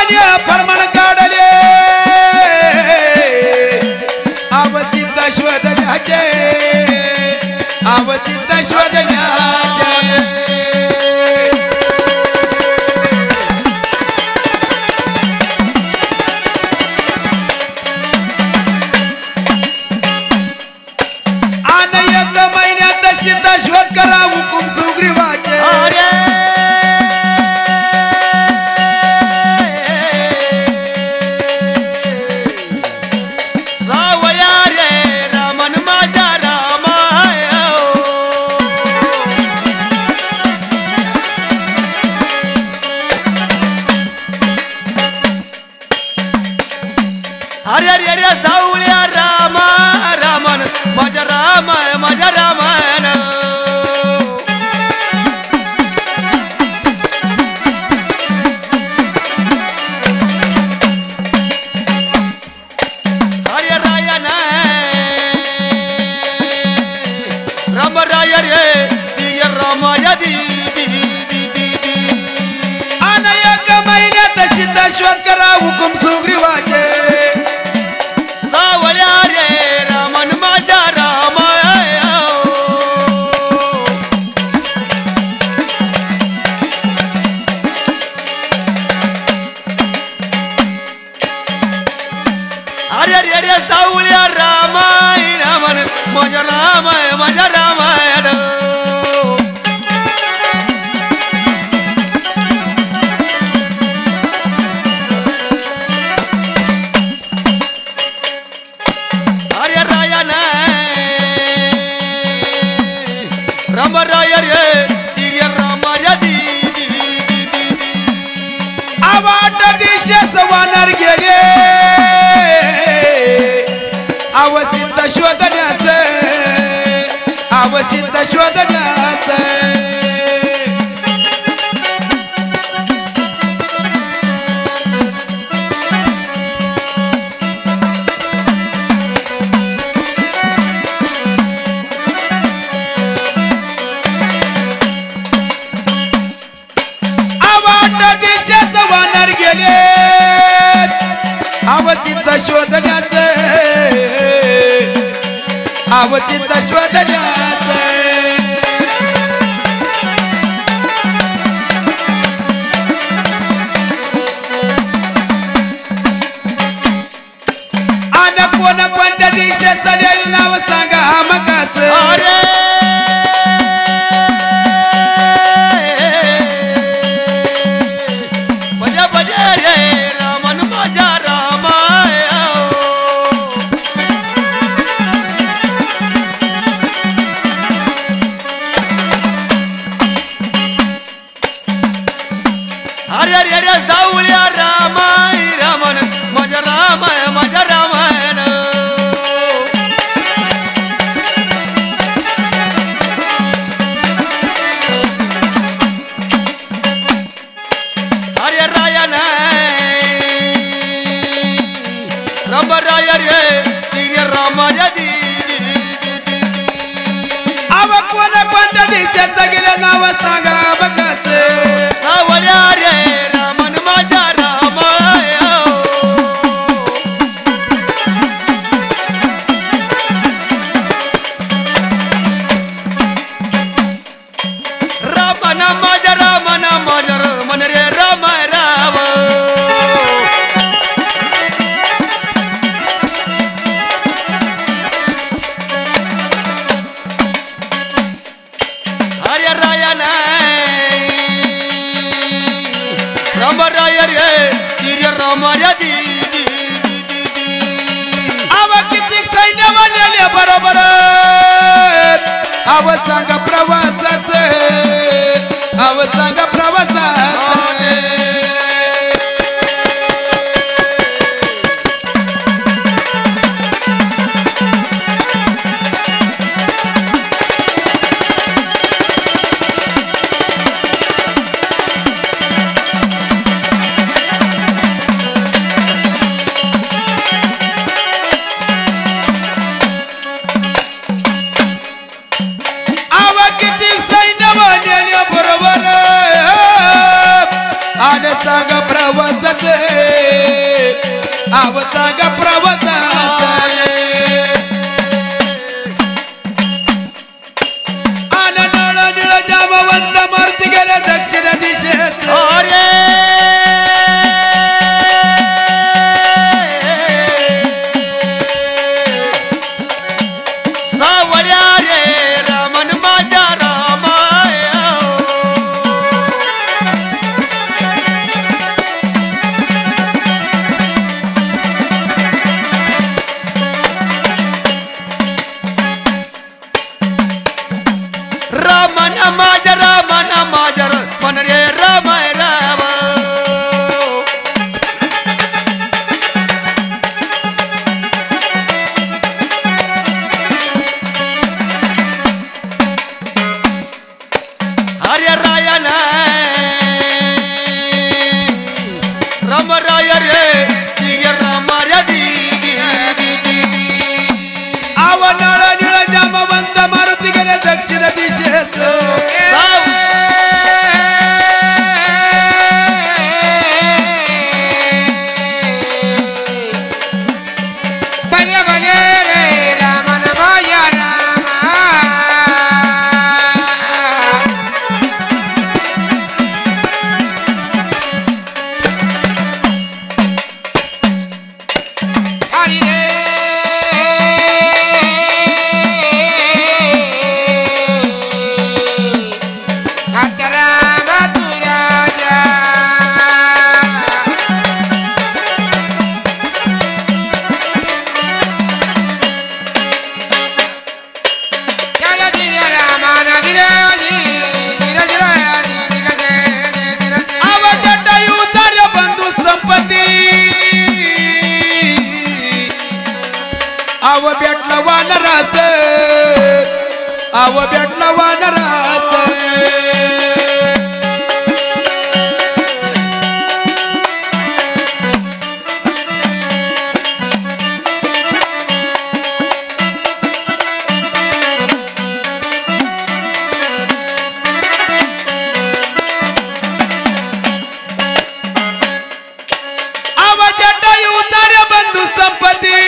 मान्य फरमान काढले अवसित शोधण्याचे अवसित शोधण्याचे आणि एक महिन्यात सीता शोध करा हुकुम सुग्रीवाचे शोध करा हुकुम सुग्रीवाचे सावळ्या रे रामन माझ्या राम अरे रे रे सावळ्या राम रामन माझ्या राम माझ्या रामायण वानर गेले अवसित शोधण्यास अवसित शोधण्यास आवाट देशात वानर गेले अवचित शोधण्याचे अवचित शोधण्याचे आणि कोण कोणत्या देशाचं नाव सांगा मकास नाव सांगा बघाच सावळ्या रे रामन माझ्या राम रामन माझ्या रामन माझ्या रमन रे राम राम बरोबर आव सांगा प्रवासाच आव सांगा प्रवासाच आव सांग प्रवासाचा आला नळ निळ जामवंत मारुती गेले दक्षिण दिशेत अरे सावळ्या रे रामन माझ्या रामाय रामन माझ्या मन रे रामाय राम हरे रायन राम राय रे दिगे रामार्या दिगी आव नळ निळ जामवंत मारुती गेले दक्षिण दिशेत आव भेटला वानरास आव भेटला वानरास आव जटायू तारे बंधू संपत्ती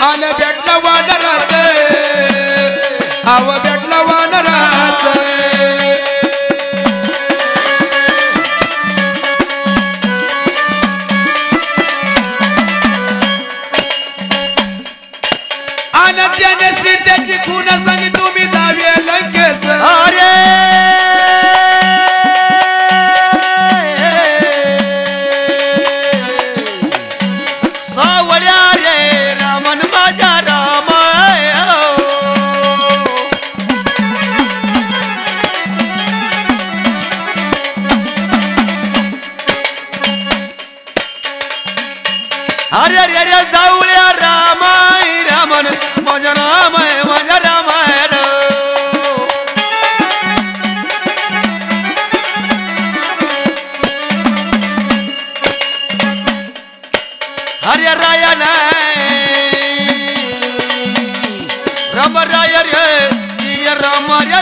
आलं भेटलं वानरास आव भेटलं वानरास आलं त्याने सीतेची खून सांगी तुम्ही जावे लंकेस अरे सावळ्या रे रामन माझ्या रामाय अरे रे रे जाऊळ्या रामाय रामन माझ्या रामाय माझ्या रामाय हरे रायन राम राय रे दिगे रामार्या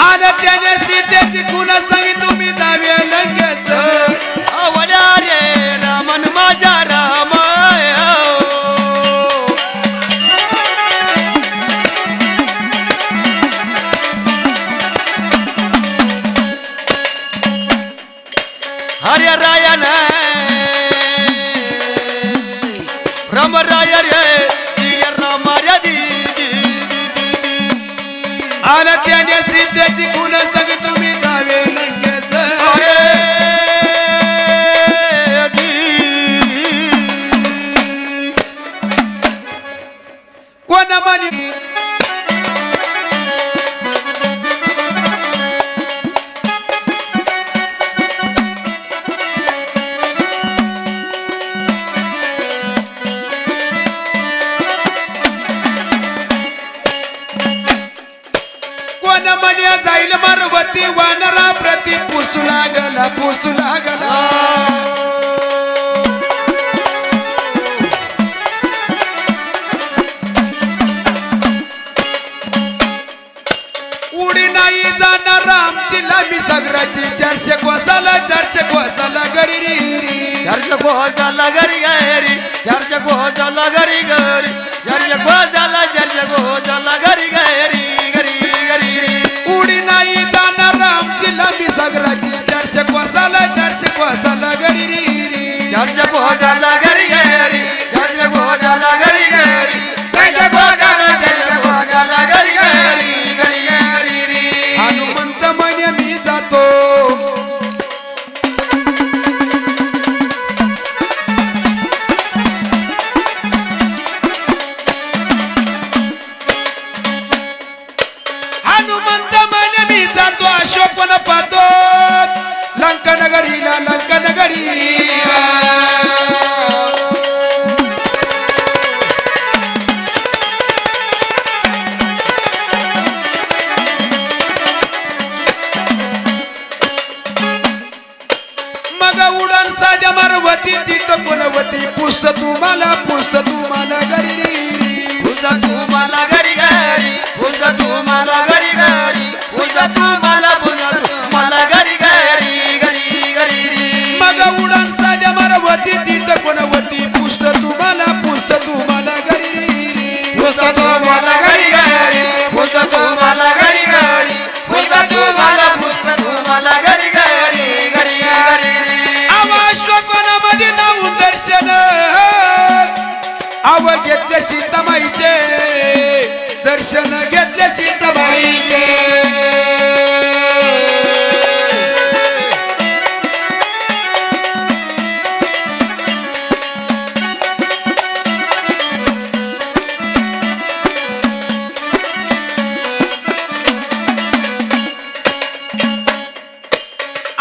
आलं त्याने सीतेची खून सांगी तुम्ही जावे लंकेस आवल्या रे रामन माझ्या रामाय हरे रायन राम राय रे दिगे रामार्या आलं त्याने सीतेची खून सांगी तुम्ही जावे लंकेस अरे कोण म्हणे कोण म्हणे जाईल मारुती घराची 400 कोसाला घरी री 400 कोसाला घरी गरी 400 कोसाला घरी गरी 400 कोसाला घरी गरी गरी गरी उडी नाही जाणार आमची लांबी सागराची 400 कोसाला घरी री 400 कोसाला घरी गरी 400 कोसाला घरी गरी 400 कोसाला घरी गरी गरी गरी हनुमंत म्हणे मी जातो अशोकन पाहतो लंकनगरीला मग उडान साध्या मारवती तिथं कुणवती पुस्त तुम्हाला घरी पुस्त तुम्हाला घरी घरी पुस्त तुम्हाला घरी घरी पुस्त तुम्हाला घरी घरी घरी घरी मग उडान साध्या मारवती तिथं कुणवती पुस्त तुम्हाला घरी पुस्त तुम्हाला घरी घरी पुस्त तुम्हाला घरी घरी पुस्त तुम्हाला घरी घरी घरी घरी अश्वकोनामध्ये नाव दर्शन आव घेतले सीतामाईचे दर्शन घेतले सीतामाईचे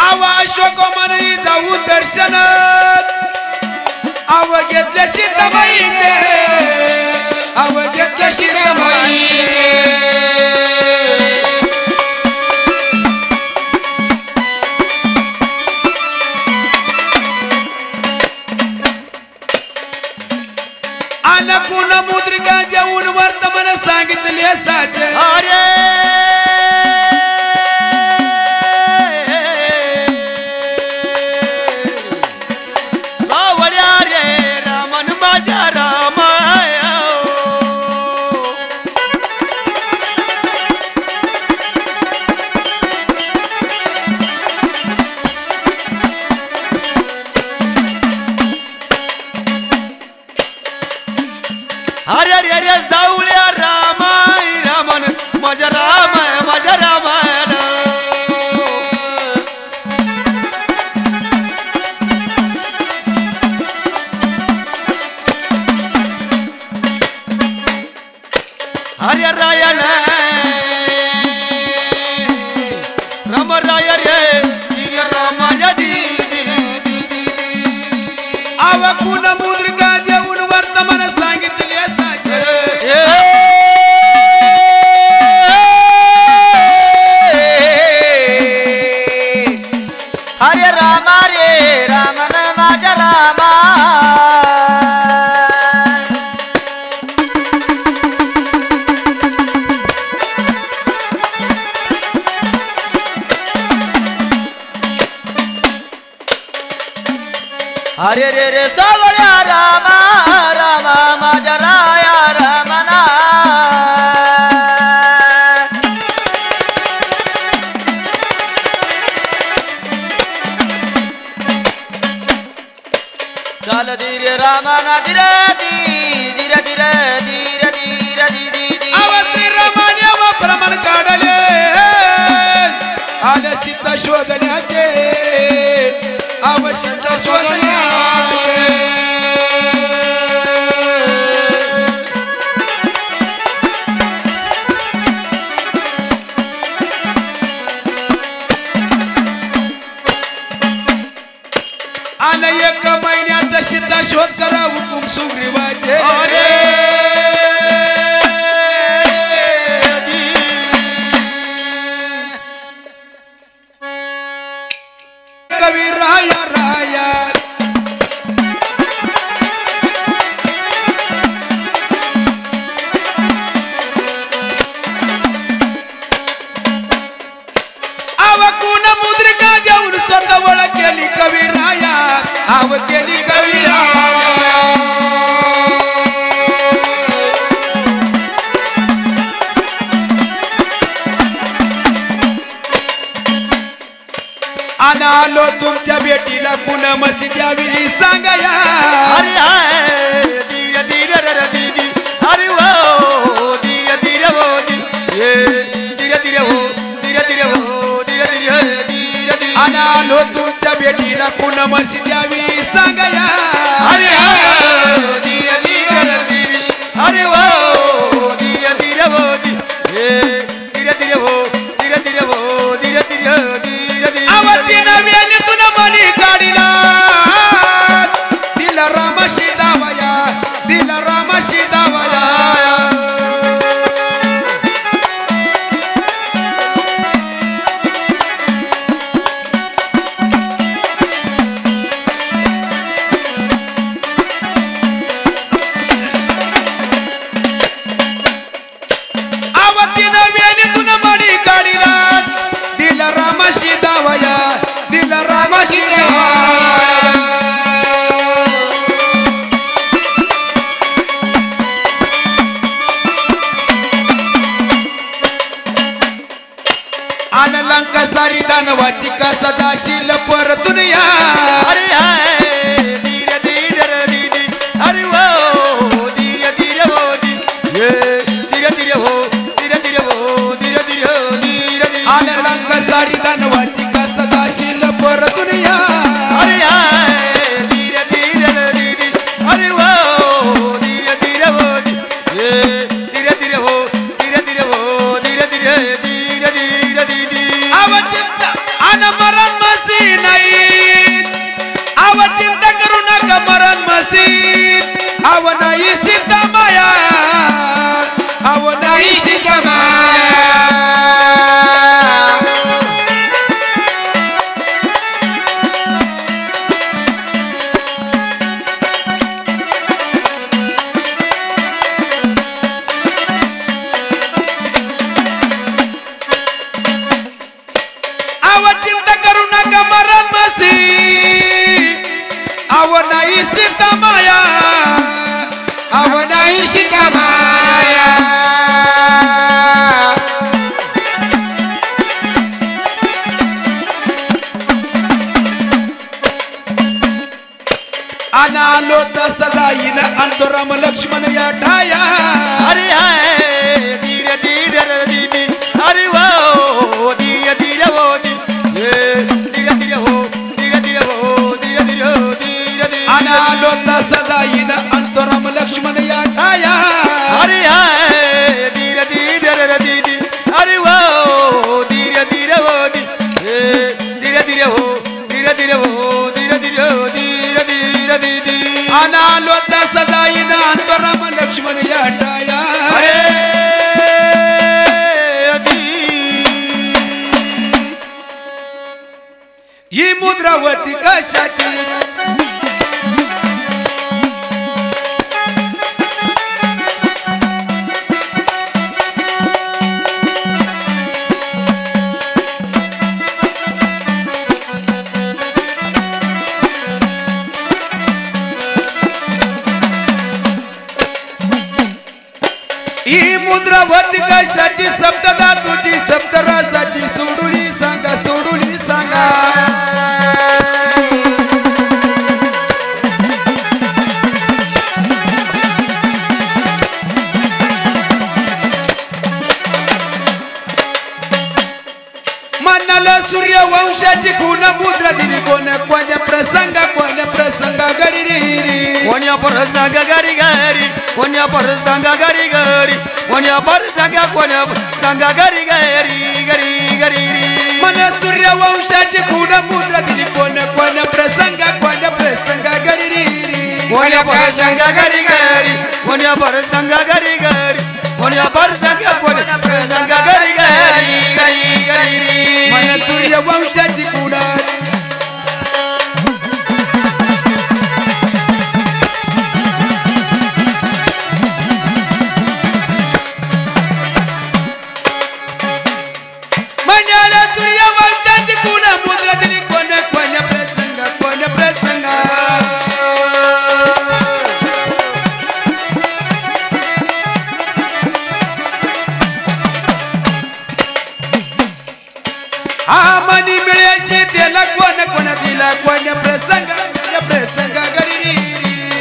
आव अशोकोमाने जाऊ दर्शन आव घेतले सीतामाईचे कुण मुद्रिका देऊन वर्तमान सांगितले साचे अरे सावड्या रे रामन माझ्या रामाय अरे रे रे जाऊल्या रामाय रामन माझ्या रामाय हरे रायन राम राय रे रामाया आव कुण मुद्रिका देऊन वर्तमान सांगितले साचे हरे रामा रे रामन माझ्या रामा हरे रे रे सावळ्या रामा रामा माझ्या राया रमना चाल धीरे रामाना धीरे धीरे धीरे धीरे धीरे धीरे अवश्य रामाने प्रमाण काढले आले सीता शोधण्याचे अवश्य आला 1 महिन्यात सीता शोध करा हुकुम सुग्रीवाचे कवी राया राया आव कुण मुद्रिका आणि आलो तुमच्या भेटीला पुनमसी द्यावी सांगाया अरे हाय धीरे धीरे रे दीदी अरे वो धीरे धीरे वो ये धीरे धीरे हो धीरे धीरे हो धीरे धीरे धीरे धीरे आणि आलो तुमच्या भेटीला पुनमसी द्यावी सांगाया अरे हाय धीरे धीरे रे दीदी अरे वो धीरे धीरे हो ये धीरे धीरे हो धीरे धीरे हो धीरे धीरे धीरे धीरे आवती नव्याने तुला मनी गाडीला दिला रामाशी दावया दिला रामाशी दावया आवती नव्याने तुला मनी गाडीला दिला रामाशी दावया दिला रामाशी दावया आन लंका सारी दानवाची कसा जाशील परतून या अरे हाय धीरे धीरे रे दीदी अरे वो धीरे धीरे हो ये धीरे धीरे हो धीरे धीरे हो धीरे धीरे हो धीरे धीरे आन लंका सारी दानवाची कसा जाशील परतून या अरे हाय धीरे धीरे रे दीदी अरे वो धीरे धीरे हो ये धीरे धीरे हो धीरे धीरे हो धीरे धीरे धीरे धीरे दीदी आवचिंत आन मरण मसी नाही आवचिंत करू नका मरण मसी आव नाही सीता माया आव नाही सीता माया आव चिंता करू नका मरण मसी आव नाही सीता माया आव नाही सीता माया आना आलो तसा जाईन अंतराम लक्ष्मण या ठाया अरे हाय धीरे धीरे रे दीदी अरे वो धीरे धीरे हो ये धीरे धीरे हो धीरे धीरे हो धीरे धीरे हो धीरे धीरे आना आलो तसा जाईन अंतराम लक्ष्मण या ठाया अरे हाय धीरे धीरे रे दीदी अरे वो धीरे धीरे हो ये धीरे धीरे हो धीरे धीरे हो धीरे धीरे हो धीरे धीरे दीदी आना आलो तसा जाईन अंतराम लक्ष्मण या ठाया अरे ही मुद्रावती कशाची ही मुद्रावती कशाची सप्तदा तुझी सप्तरासाची सोडुली सांगा सोडुली सांगा मनाला सूर्यवंशाची खून मुद्रा दिली कोण्या प्रसंगा गरी रे कोण्या प्रसंग गरी गरी कोण्या प्रसंग गरी गरी कोण्या प्रसंग गरी गरी गरी गरी री मन सूर्यवंशाची खून मुद्रा दिली कोण्या प्रसंग गरी रे कोण्या प्रसंग गरी गरी कोण्या प्रसंग गरी गरी कोण्या प्रसंग गरी गरी गरी गरी री मन सूर्यवंशाची खून मनाला सूर्यवंशाची खून मुद्रा दिली कोण्या प्रसंग हा मनी मिळ्याशी त्याला दिला कोण्या प्रसंग गरी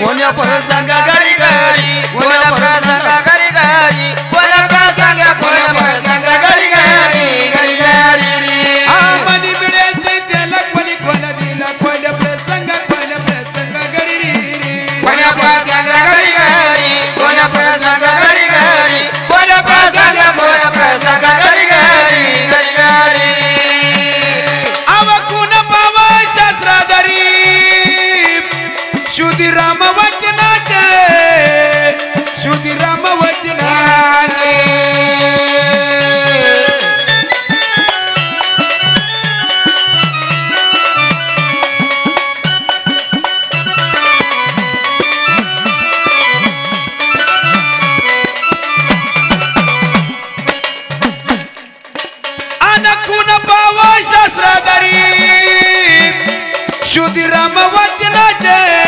कोण्या प्रसंग गरी गरी कोण्या प्रसंग गरी गरी कोण्या प्रसंग गरी गरी गरी गरी मनी मिळायचे त्याला कोणी कोणा दिला कोण्या प्रसंग गरी कोण्या प्रसंग गरी गरी कोण्या प्रसंग गरी गरी कोण्या प्रसंग गरी गरी गरी गरी आव कुण पावा शास्त्राधारी शुद्धिराम वचनाचे शुद्धिराम वचनाचे कुण पावा शास्त्राधारी शुद्धिराम वचनाचे